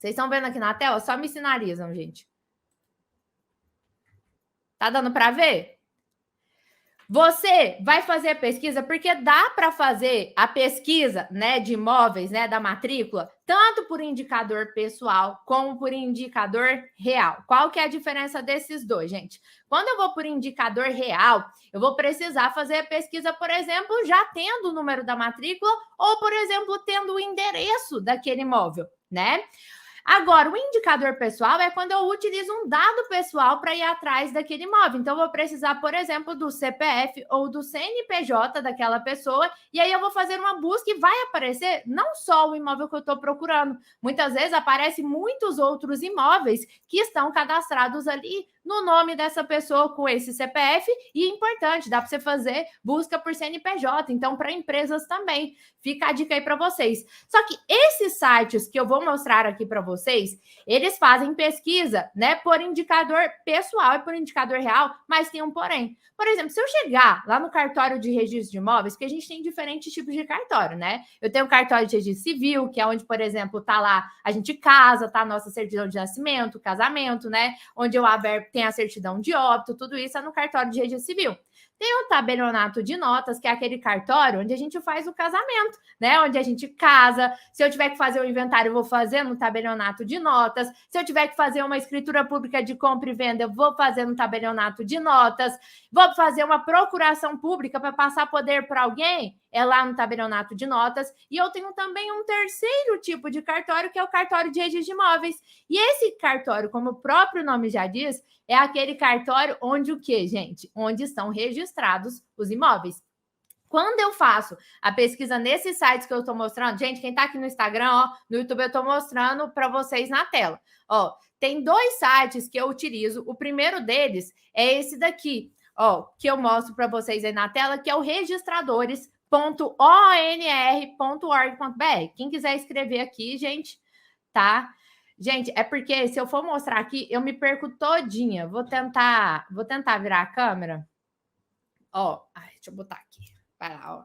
Vocês estão vendo aqui na tela? Só me sinalizam, gente. Tá dando para ver? Você vai fazer a pesquisa porque dá para fazer a pesquisa, né, de imóveis, né, da matrícula, tanto por indicador pessoal como por indicador real. Qual que é a diferença desses dois, gente? Quando eu vou por indicador real, eu vou precisar fazer a pesquisa, por exemplo, já tendo o número da matrícula ou, por exemplo, tendo o endereço daquele imóvel, né? Agora, o indicador pessoal é quando eu utilizo um dado pessoal para ir atrás daquele imóvel. Então, eu vou precisar, por exemplo, do CPF ou do CNPJ daquela pessoa, e aí eu vou fazer uma busca e vai aparecer não só o imóvel que eu estou procurando. Muitas vezes aparecem muitos outros imóveis que estão cadastrados ali no nome dessa pessoa com esse CPF, e é importante, dá para você fazer busca por CNPJ, então para empresas também. Fica a dica aí para vocês. Só que esses sites que eu vou mostrar aqui para vocês, eles fazem pesquisa, né, por indicador pessoal e por indicador real, mas tem um porém. Por exemplo, se eu chegar lá no cartório de registro de imóveis, que a gente tem diferentes tipos de cartório, né? Eu tenho o cartório de registro civil, que é onde, por exemplo, tá lá, a gente casa, tá a nossa certidão de nascimento, casamento, né? Onde eu tem a certidão de óbito, tudo isso é no cartório de registro civil. Tem o tabelionato de notas, que é aquele cartório onde a gente faz o casamento, né? Onde a gente casa. Se eu tiver que fazer o inventário, eu vou fazer no tabelionato de notas. Se eu tiver que fazer uma escritura pública de compra e venda, eu vou fazer no tabelionato de notas. Vou fazer uma procuração pública para passar poder para alguém, é lá no tabelionato de notas. E eu tenho também um terceiro tipo de cartório, que é o cartório de registro de imóveis. E esse cartório, como o próprio nome já diz, é aquele cartório onde o quê, gente? Onde estão registrados os imóveis. Quando eu faço a pesquisa nesses sites que eu estou mostrando, gente, quem está aqui no Instagram, ó, no YouTube eu estou mostrando para vocês na tela. Ó, tem dois sites que eu utilizo. O primeiro deles é esse daqui, ó, que eu mostro para vocês aí na tela, que é o registradores.onr.org.br. Quem quiser escrever aqui, gente, tá? Gente, é porque se eu for mostrar aqui, eu me perco todinha. Vou tentar virar a câmera. Ó, deixa eu botar aqui. Vai lá, ó.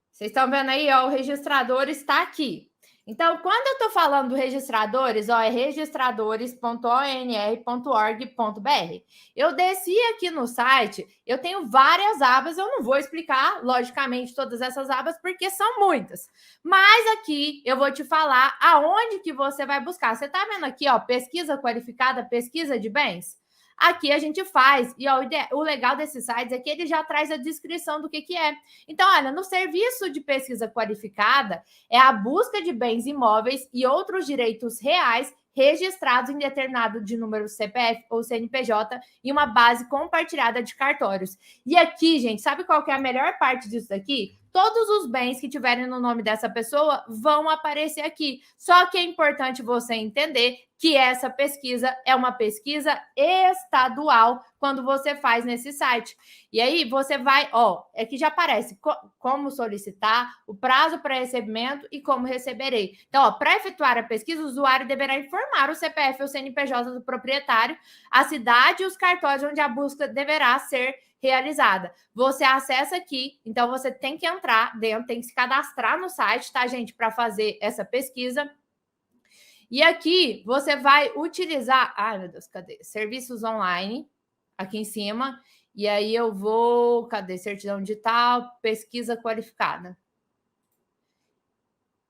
Vocês estão vendo aí, ó, o registrador está aqui. Então, quando eu estou falando do registradores, ó, é registradores.onr.org.br. Eu desci aqui no site, eu tenho várias abas, eu não vou explicar, logicamente, todas essas abas, porque são muitas. Mas aqui eu vou te falar aonde que você vai buscar. Você está vendo aqui, ó, pesquisa qualificada, pesquisa de bens? Aqui a gente faz, e ó, o legal desses sites é que ele já traz a descrição do que é. Então, olha, no serviço de pesquisa qualificada, é a busca de bens imóveis e outros direitos reais registrados em determinado de número CPF ou CNPJ em uma base compartilhada de cartórios. E aqui, gente, sabe qual que é a melhor parte disso daqui? Todos os bens que tiverem no nome dessa pessoa vão aparecer aqui. Só que é importante você entender que essa pesquisa é uma pesquisa estadual quando você faz nesse site. E aí você vai, ó, aqui já aparece como solicitar, o prazo para recebimento e como receberei. Então, ó, para efetuar a pesquisa, o usuário deverá informar o CPF ou CNPJ do proprietário, a cidade e os cartórios onde a busca deverá ser realizada. Você acessa aqui, então você tem que entrar dentro, tem que se cadastrar no site, tá, gente, para fazer essa pesquisa. E aqui você vai utilizar, ai meu Deus, cadê? Serviços online, aqui em cima. E aí eu vou, cadê? Certidão digital, pesquisa qualificada.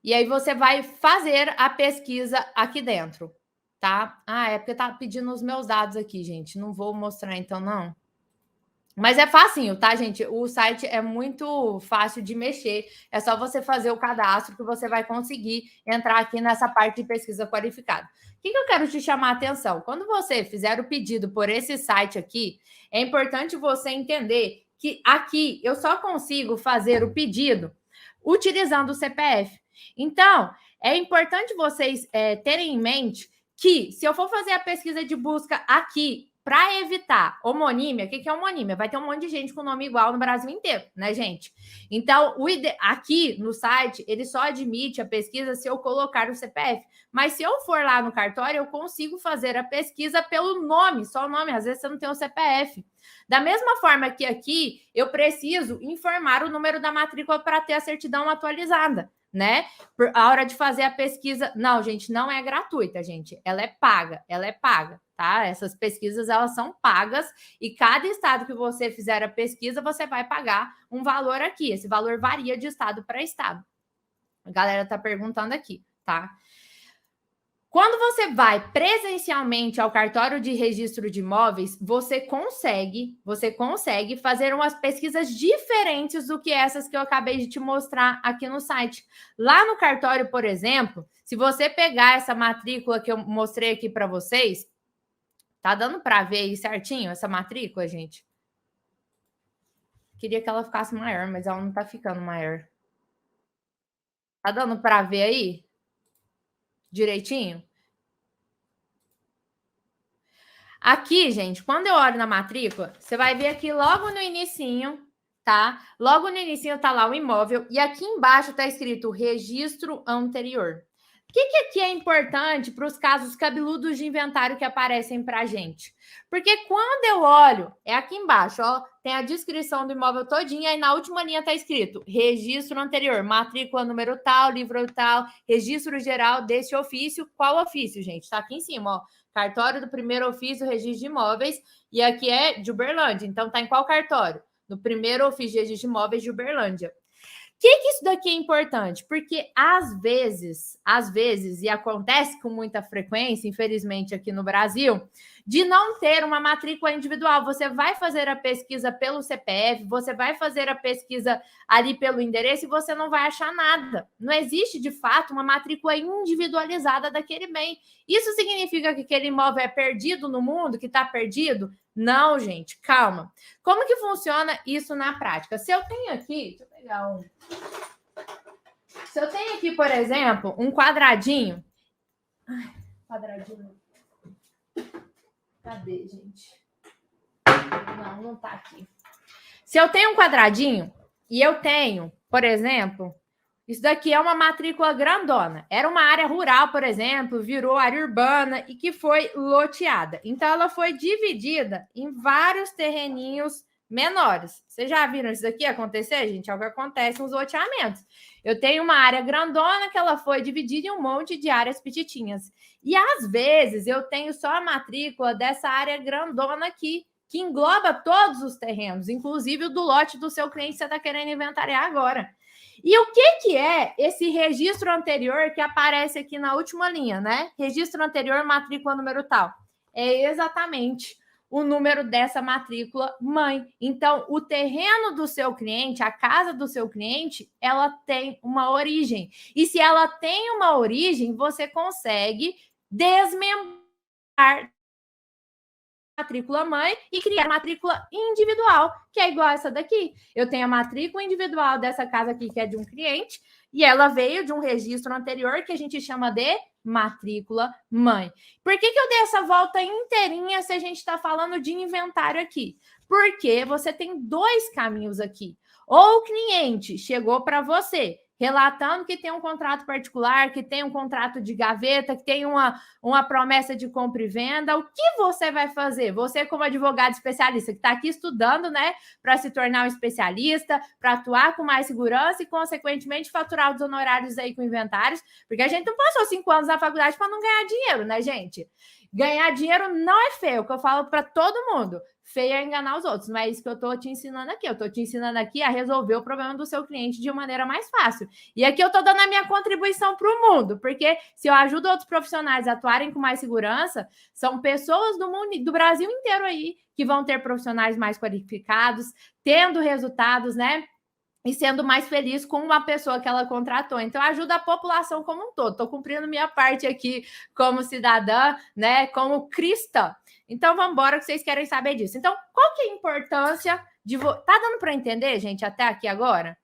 E aí você vai fazer a pesquisa aqui dentro, tá? É porque tá pedindo os meus dados aqui, gente. Não vou mostrar então, não. Mas é facinho, tá, gente? O site é muito fácil de mexer. É só você fazer o cadastro que você vai conseguir entrar aqui nessa parte de pesquisa qualificada. O que eu quero te chamar a atenção? Quando você fizer o pedido por esse site aqui, é importante você entender que aqui eu só consigo fazer o pedido utilizando o CPF. Então, é importante vocês terem em mente que se eu for fazer a pesquisa de busca aqui, para evitar homonímia, o que é homonímia? Vai ter um monte de gente com nome igual no Brasil inteiro, né, gente? Então, aqui no site, ele só admite a pesquisa se eu colocar o CPF. Mas se eu for lá no cartório, eu consigo fazer a pesquisa pelo nome, só o nome. Às vezes você não tem o CPF. Da mesma forma que aqui, eu preciso informar o número da matrícula para ter a certidão atualizada, né? Por a hora de fazer a pesquisa. Não, gente, não é gratuita, gente. Ela é paga, tá? Essas pesquisas, elas são pagas e cada estado que você fizer a pesquisa, você vai pagar um valor aqui. Esse valor varia de estado para estado. A galera tá perguntando aqui, tá? Quando você vai presencialmente ao cartório de registro de imóveis, você consegue fazer umas pesquisas diferentes do que essas que eu acabei de te mostrar aqui no site. Lá no cartório, por exemplo, se você pegar essa matrícula que eu mostrei aqui para vocês, tá dando para ver aí certinho essa matrícula, gente? Queria que ela ficasse maior, mas ela não tá ficando maior. Tá dando para ver aí? Direitinho? Aqui, gente, quando eu olho na matrícula, você vai ver aqui logo no inicinho, tá? Logo no inicinho tá lá o imóvel e aqui embaixo tá escrito registro anterior. O que aqui é importante para os casos cabeludos de inventário que aparecem para a gente? Porque quando eu olho, é aqui embaixo, ó, tem a descrição do imóvel todinha e na última linha tá escrito registro anterior, matrícula número tal, livro tal, registro geral desse ofício. Qual ofício, gente? Tá aqui em cima, ó. Cartório do primeiro ofício, registro de imóveis, e aqui é de Uberlândia. Então, tá em qual cartório? No primeiro ofício de registro de imóveis de Uberlândia. Que isso daqui é importante? Porque às vezes, e acontece com muita frequência, infelizmente aqui no Brasil, de não ter uma matrícula individual. Você vai fazer a pesquisa pelo CPF, você vai fazer a pesquisa ali pelo endereço e você não vai achar nada. Não existe, de fato, uma matrícula individualizada daquele bem. Isso significa que aquele imóvel é perdido no mundo, que está perdido? Não, gente, calma. Como que funciona isso na prática? Se eu tenho aqui, deixa eu pegar um. Se eu tenho aqui, por exemplo, um quadradinho. Ai, quadradinho. Cadê, gente? Não tá aqui. Se eu tenho um quadradinho e eu tenho, por exemplo, isso daqui é uma matrícula grandona. Era uma área rural, por exemplo, virou área urbana e que foi loteada. Então, ela foi dividida em vários terreninhos menores. Vocês já viram isso daqui acontecer, gente? É o que acontece nos loteamentos. Eu tenho uma área grandona que ela foi dividida em um monte de áreas petitinhas. E, às vezes, eu tenho só a matrícula dessa área grandona aqui, que engloba todos os terrenos, inclusive o do lote do seu cliente que você está querendo inventariar agora. E o que é esse registro anterior que aparece aqui na última linha, né? Registro anterior, matrícula número tal. É exatamente o número dessa matrícula mãe. Então, o terreno do seu cliente, a casa do seu cliente, ela tem uma origem. E se ela tem uma origem, você consegue desmembrar matrícula mãe e criar matrícula individual, que é igual a essa daqui. Eu tenho a matrícula individual dessa casa aqui, que é de um cliente, e ela veio de um registro anterior que a gente chama de matrícula mãe. Por que eu dei essa volta inteirinha se a gente está falando de inventário aqui? Porque você tem dois caminhos aqui. Ou o cliente chegou para você relatando que tem um contrato particular, que tem um contrato de gaveta, que tem uma promessa de compra e venda. O que você vai fazer? Você, como advogado especialista, que está aqui estudando, né, para se tornar um especialista, para atuar com mais segurança e, consequentemente, faturar os honorários aí com inventários, porque a gente não passou 5 anos na faculdade para não ganhar dinheiro, né, gente? Ganhar dinheiro não é feio, que eu falo para todo mundo. Feio é enganar os outros, não é isso que eu estou te ensinando aqui. Eu estou te ensinando aqui a resolver o problema do seu cliente de maneira mais fácil. E aqui eu estou dando a minha contribuição para o mundo, porque se eu ajudo outros profissionais a atuarem com mais segurança, são pessoas do mundo, do Brasil inteiro aí, que vão ter profissionais mais qualificados, tendo resultados, né? E sendo mais feliz com uma pessoa que ela contratou. Então, ajuda a população como um todo. Estou cumprindo minha parte aqui como cidadã, né? Como cristã. Então, vamos embora que vocês querem saber disso. Então, qual que é a importância de... Tá dando para entender, gente, até aqui agora?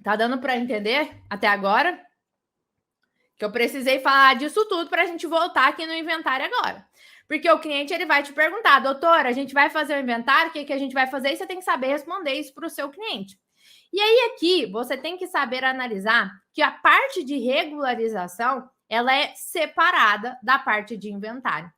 Tá dando para entender até agora? Que eu precisei falar disso tudo para a gente voltar aqui no inventário agora. Porque o cliente ele vai te perguntar, doutora, a gente vai fazer o inventário, o que a gente vai fazer? E você tem que saber responder isso para o seu cliente. E aí aqui você tem que saber analisar que a parte de regularização ela é separada da parte de inventário.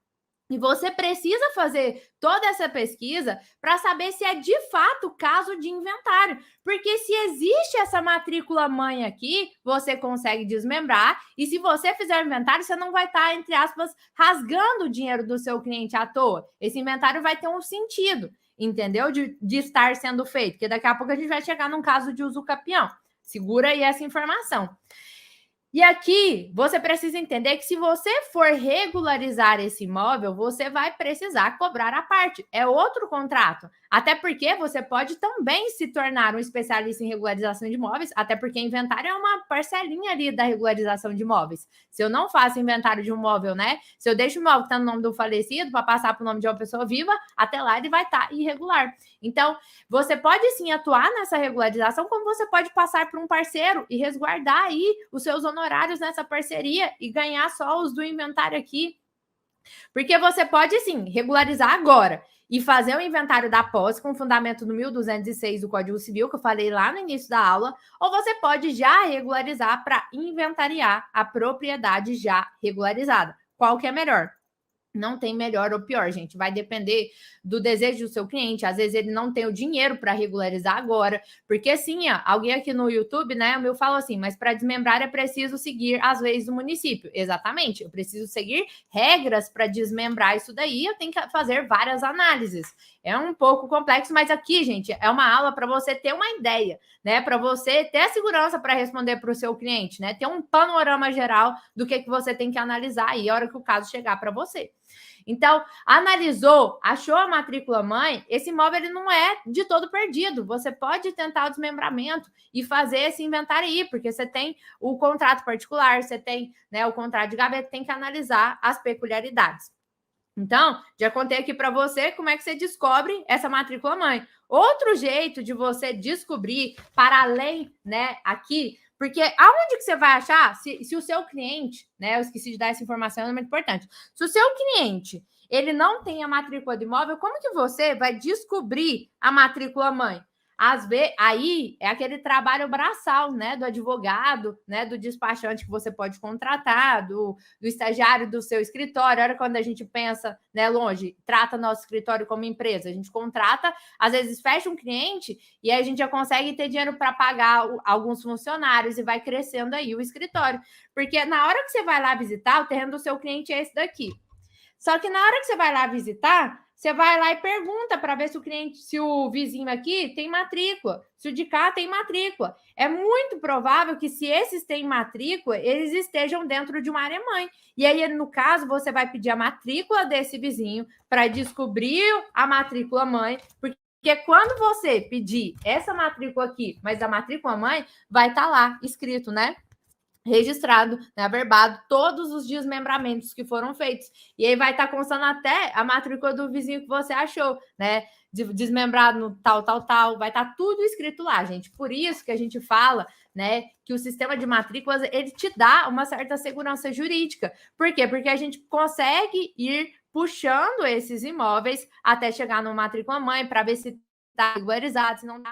E você precisa fazer toda essa pesquisa para saber se é de fato caso de inventário. Porque se existe essa matrícula mãe aqui, você consegue desmembrar. E se você fizer o inventário, você não vai estar, entre aspas, rasgando o dinheiro do seu cliente à toa. Esse inventário vai ter um sentido, entendeu? De estar sendo feito. Porque daqui a pouco a gente vai chegar num caso de uso capião. Segura aí essa informação. E aqui você precisa entender que se você for regularizar esse imóvel, você vai precisar cobrar a parte. É outro contrato. Até porque você pode também se tornar um especialista em regularização de imóveis, até porque inventário é uma parcelinha ali da regularização de imóveis. Se eu não faço inventário de um imóvel, né? Se eu deixo o imóvel que está no nome do falecido para passar para o nome de uma pessoa viva, até lá ele vai estar irregular. Então, você pode sim atuar nessa regularização, como você pode passar para um parceiro e resguardar aí os seus honorários nessa parceria e ganhar só os do inventário aqui. Porque você pode sim regularizar agora e fazer o inventário da posse com fundamento no 1206 do Código Civil, que eu falei lá no início da aula, ou você pode já regularizar para inventariar a propriedade já regularizada. Qual que é melhor? Não tem melhor ou pior, gente. Vai depender do desejo do seu cliente. Às vezes ele não tem o dinheiro para regularizar agora. Porque sim, ó, alguém aqui no YouTube, né, o meu fala assim, mas para desmembrar é preciso seguir as leis do município. Exatamente. Eu preciso seguir regras para desmembrar isso daí. Eu tenho que fazer várias análises. É um pouco complexo, mas aqui, gente, é uma aula para você ter uma ideia, né? Para você ter a segurança para responder para o seu cliente, né? Ter um panorama geral do que você tem que analisar aí a hora que o caso chegar para você. Então, analisou, achou a matrícula mãe, esse imóvel ele não é de todo perdido. Você pode tentar o desmembramento e fazer esse inventário aí, porque você tem o contrato particular, você tem, né, o contrato de gaveta, tem que analisar as peculiaridades. Então, já contei aqui para você como é que você descobre essa matrícula mãe. Outro jeito de você descobrir, para além, né, aqui, porque aonde que você vai achar, se o seu cliente, né, eu esqueci de dar essa informação, é muito importante. Se o seu cliente, ele não tem a matrícula do imóvel, como que você vai descobrir a matrícula mãe? Às vezes, aí é aquele trabalho braçal, né, do advogado, né, do despachante que você pode contratar, do estagiário do seu escritório. Olha, quando a gente pensa, né, longe, trata nosso escritório como empresa, a gente contrata, às vezes fecha um cliente e aí a gente já consegue ter dinheiro para pagar alguns funcionários e vai crescendo aí o escritório. Porque na hora que você vai lá visitar, o terreno do seu cliente é esse daqui. Só que na hora que você vai lá visitar, você vai lá e pergunta para ver se o cliente, se o vizinho aqui tem matrícula, se o de cá tem matrícula. É muito provável que se esses têm matrícula, eles estejam dentro de uma área mãe. E aí, no caso, você vai pedir a matrícula desse vizinho para descobrir a matrícula mãe, porque quando você pedir essa matrícula aqui, mas a matrícula mãe, vai estar lá escrito, né? Registrado, né, averbado, todos os desmembramentos que foram feitos. E aí vai estar constando até a matrícula do vizinho que você achou, né? Desmembrado no tal, vai estar tudo escrito lá, gente. Por isso que a gente fala, né, que o sistema de matrículas, ele te dá uma certa segurança jurídica. Por quê? Porque a gente consegue ir puxando esses imóveis até chegar no matrícula mãe para ver se está regularizado, se não está.